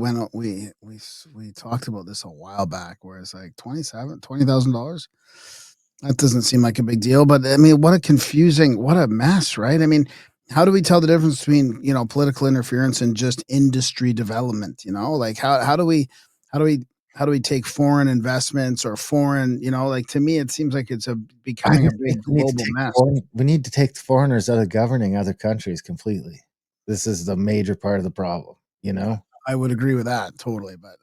talked about this a while back, where it's like $20,000. That doesn't seem like a big deal, but I mean, what a mess, right? I mean, how do we tell the difference between political interference and just industry development? Like how do we take foreign investments or foreign? Like, to me, it seems like it's becoming a big global mess.
We need to take the foreigners out of governing other countries completely. This is the major part of the problem.
I would agree with that totally, but.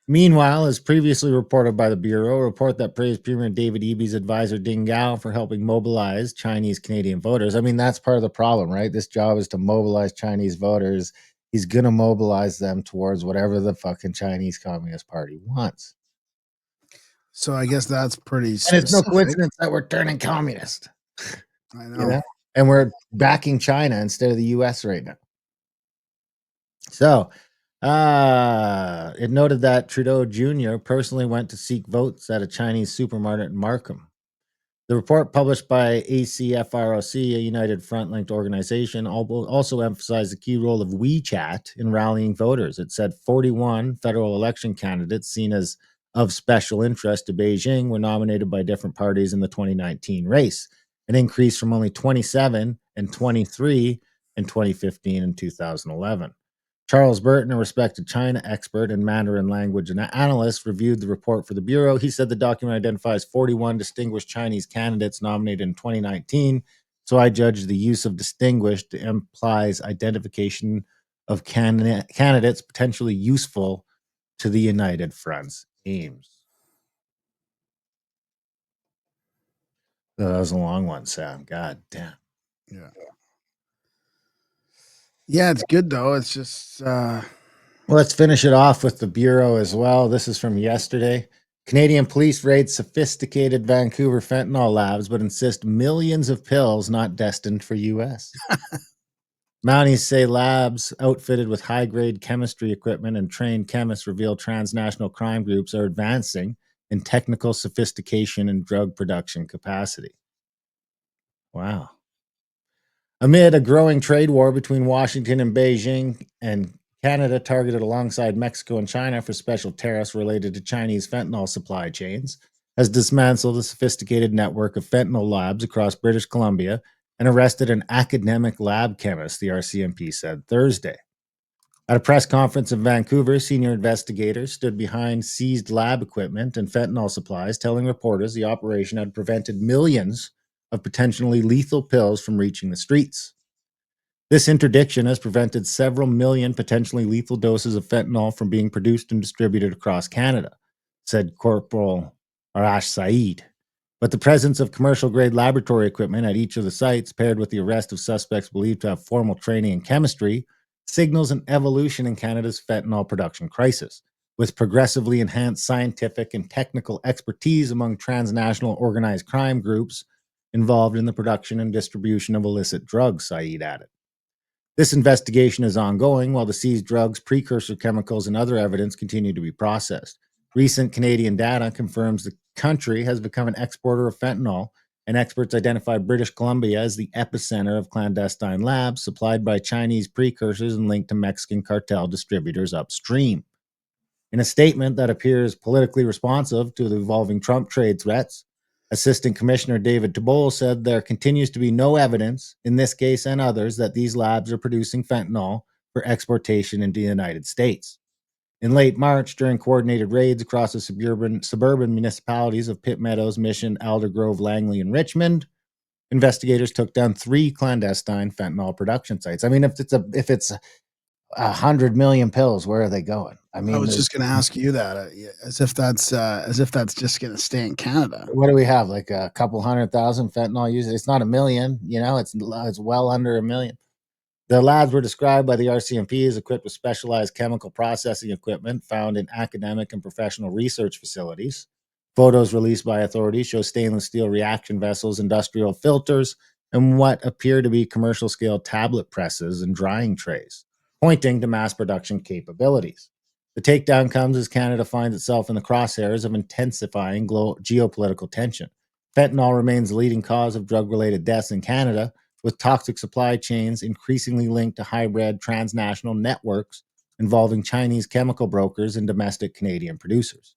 Meanwhile, as previously reported by the Bureau, a report that praised Premier David Eby's advisor Ding Gao for helping mobilize Chinese Canadian voters. I mean, that's part of the problem, right? This job is to mobilize Chinese voters. He's going to mobilize them towards whatever the fucking Chinese Communist Party wants.
So I guess that's pretty specific.
And it's no coincidence that we're turning communist.
I know.
And we're backing China instead of the U.S. right now. So it noted that Trudeau Jr. personally went to seek votes at a Chinese supermarket in Markham. The report published by ACFROC, a United Front-linked organization, also emphasized the key role of WeChat in rallying voters. It said 41 federal election candidates seen as of special interest to Beijing were nominated by different parties in the 2019 race, an increase from only 27 and 23 in 2015 and 2011. Charles Burton, a respected China expert and Mandarin language and analyst, reviewed the report for the Bureau. He said the document identifies 41 distinguished Chinese candidates nominated in 2019, so I judge the use of distinguished implies identification of candidates potentially useful to the United Front's aims. Oh, that was a long one, Sam. God damn.
Yeah. Yeah, it's good though. It's just
well, let's finish it off with the Bureau as well. This is from yesterday. Canadian police raid sophisticated Vancouver fentanyl labs, but insist millions of pills not destined for U.S. Mounties say labs outfitted with high-grade chemistry equipment and trained chemists reveal transnational crime groups are advancing in technical sophistication and drug production capacity. Wow. Amid a growing trade war between Washington and Beijing, and Canada targeted alongside Mexico and China for special tariffs related to Chinese fentanyl supply chains, has dismantled a sophisticated network of fentanyl labs across British Columbia and arrested an academic lab chemist, the RCMP said Thursday. At a press conference in Vancouver, senior investigators stood behind seized lab equipment and fentanyl supplies, telling reporters the operation had prevented millions of potentially lethal pills from reaching the streets. This interdiction has prevented several million potentially lethal doses of fentanyl from being produced and distributed across Canada, said Corporal Arash Saeed. But the presence of commercial-grade laboratory equipment at each of the sites, paired with the arrest of suspects believed to have formal training in chemistry, signals an evolution in Canada's fentanyl production crisis, with progressively enhanced scientific and technical expertise among transnational organized crime groups involved in the production and distribution of illicit drugs, Saeed added. This investigation is ongoing while the seized drugs, precursor chemicals, and other evidence continue to be processed. Recent Canadian data confirms the country has become an exporter of fentanyl, and experts identify British Columbia as the epicenter of clandestine labs supplied by Chinese precursors and linked to Mexican cartel distributors upstream. In a statement that appears politically responsive to the evolving Trump trade threats, Assistant Commissioner David Tabole said there continues to be no evidence, in this case and others, that these labs are producing fentanyl for exportation into the United States. In late March, during coordinated raids across the suburban municipalities of Pitt Meadows, Mission, Aldergrove, Langley, and Richmond, investigators took down 3 clandestine fentanyl production sites. I mean, if it's 100 million pills, where are they going? I mean,
I was just going to ask you that, as if that's just going to stay in Canada.
What do we have? Like a couple 100,000 fentanyl users? It's not a million, it's well under a million. The labs were described by the RCMP as equipped with specialized chemical processing equipment found in academic and professional research facilities. Photos released by authorities show stainless steel reaction vessels, industrial filters, and what appear to be commercial scale tablet presses and drying trays, pointing to mass production capabilities. The takedown comes as Canada finds itself in the crosshairs of intensifying geopolitical tension. Fentanyl remains the leading cause of drug-related deaths in Canada, with toxic supply chains increasingly linked to hybrid transnational networks involving Chinese chemical brokers and domestic Canadian producers.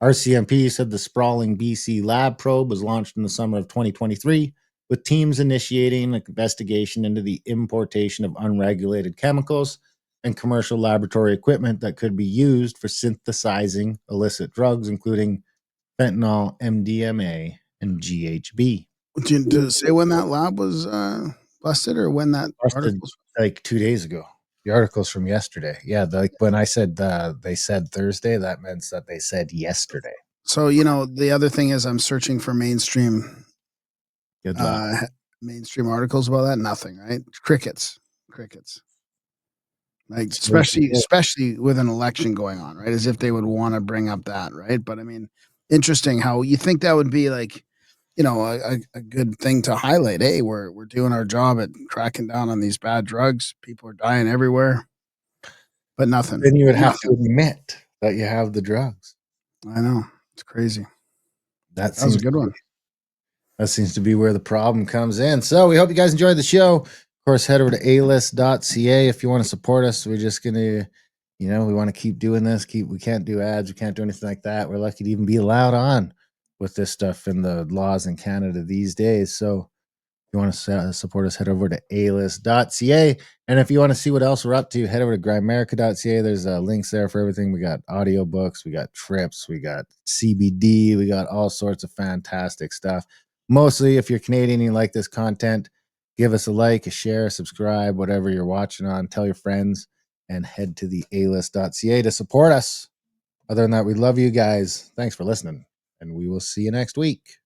RCMP said the sprawling BC lab probe was launched in the summer of 2023, with teams initiating an investigation into the importation of unregulated chemicals and commercial laboratory equipment that could be used for synthesizing illicit drugs, including fentanyl, MDMA, and GHB.
Did it say when that lab was busted, or when that article was?
Like 2 days ago. The article's from yesterday. Yeah, like when I said they said Thursday, that meant that they said yesterday.
So, the other thing is I'm searching for mainstream articles about that. Nothing, right? Crickets. Like especially with an election going on, right? As if they would want to bring up that, right? But I mean, interesting how you think that would be like, a good thing to highlight. Hey, we're doing our job at cracking down on these bad drugs. People are dying everywhere, but nothing.
Then you would have to admit that you have the drugs.
I know, it's crazy.
That
was a good one.
That seems to be where the problem comes in. So we hope you guys enjoyed the show. Of course, head over to alist.ca if you want to support us. We're just gonna, we want to keep doing this. We can't do ads. We can't do anything like that. We're lucky to even be allowed on with this stuff in the laws in Canada these days. So if you want to support us, head over to alist.ca. And if you want to see what else we're up to, head over to Grimericans.ca. There's links there for everything. We got audiobooks, we got trips, we got CBD, we got all sorts of fantastic stuff. Mostly, if you're Canadian and you like this content, give us a like, a share, subscribe, whatever you're watching on. Tell your friends and head to the alist.ca to support us. Other than that, we love you guys. Thanks for listening, and we will see you next week.